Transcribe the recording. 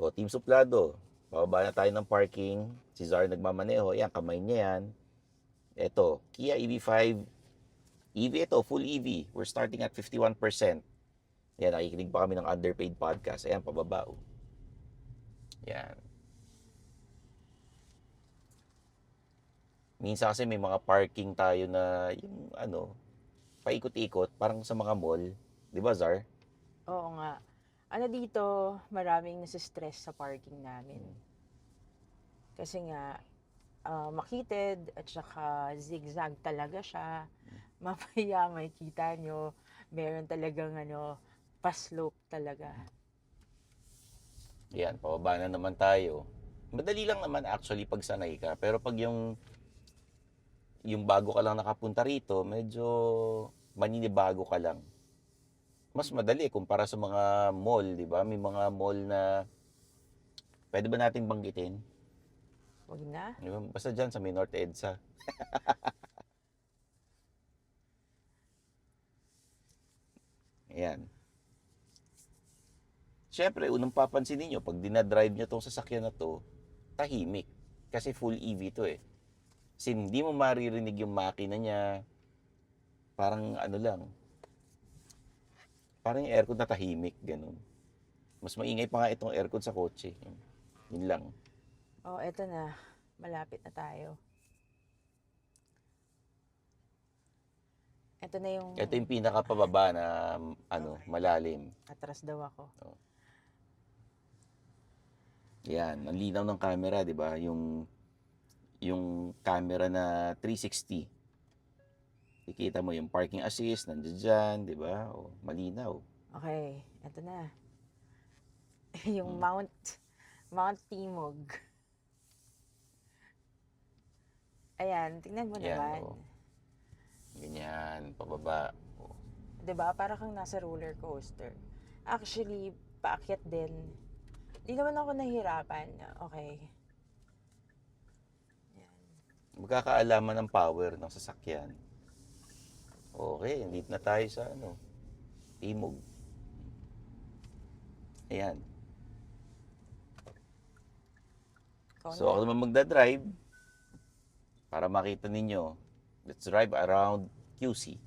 O, Team Suplado. Pababa na tayo ng parking. Si Zar nagmamaneho. Yan, kamay niya yan. Ito, Kia EV5. EV ito, full EV. We're starting at 51%. Yan, nakikinig pa kami ng Underpaid Podcast. Ayan, pababa. Oh. Yan. Minsan kasi may mga parking tayo na yung ano, paikot-ikot, parang sa mga mall. Di ba, Zar? Oo nga. Ano dito, maraming nasistress sa parking namin. Kasi nga, makitid at saka zigzag talaga siya. Mamaya makikita nyo, meron talagang pa-slope talaga. Yan, pababa na naman tayo. Madali lang naman actually pag sanay ka. Pero pag yung bago ka lang nakapunta rito, medyo maninibago ka lang. Mas madali kumpara sa mga mall, di ba? May mga mall na pwede ba nating banggitin? Huwag na. Di ba? Basta dyan sa may North EDSA. Ayan. Siyempre, unang papansin niyo pag dinadrive nyo tong sasakyan na to, tahimik. Kasi full EV to eh. Kasi hindi mo maririnig yung makina niya. Parang ano lang. Parang yung aircon na tahimik, ganun. Mas maingay pa nga itong aircon sa kotse. Yun lang. Oh, eto na. Malapit na tayo. Eto na yung Ito yung pinakapababa na ano, malalim. atras daw ako. Oh. Yan, ang linaw ng camera, 'di ba? Yung camera na 360. Kikita mo yung parking assist nandiyan diyan, 'di ba? Oh, malinaw. Okay, eto na. Yung Hmm. Mount Timog. Ayan, tingnan mo Yan, naman. oh. Ganyan, pababa. Oh. 'Di ba? Para kang nasa roller coaster. Actually, paakyat din. Di naman ako nahihirapan. Okay. Yan. Magkakaalaman ng power ng sasakyan. Okay, dito na tayo sa ano, Timog. Ayan. Ikaw So na. ako naman magdadrive para makita ninyo. Let's drive around QC.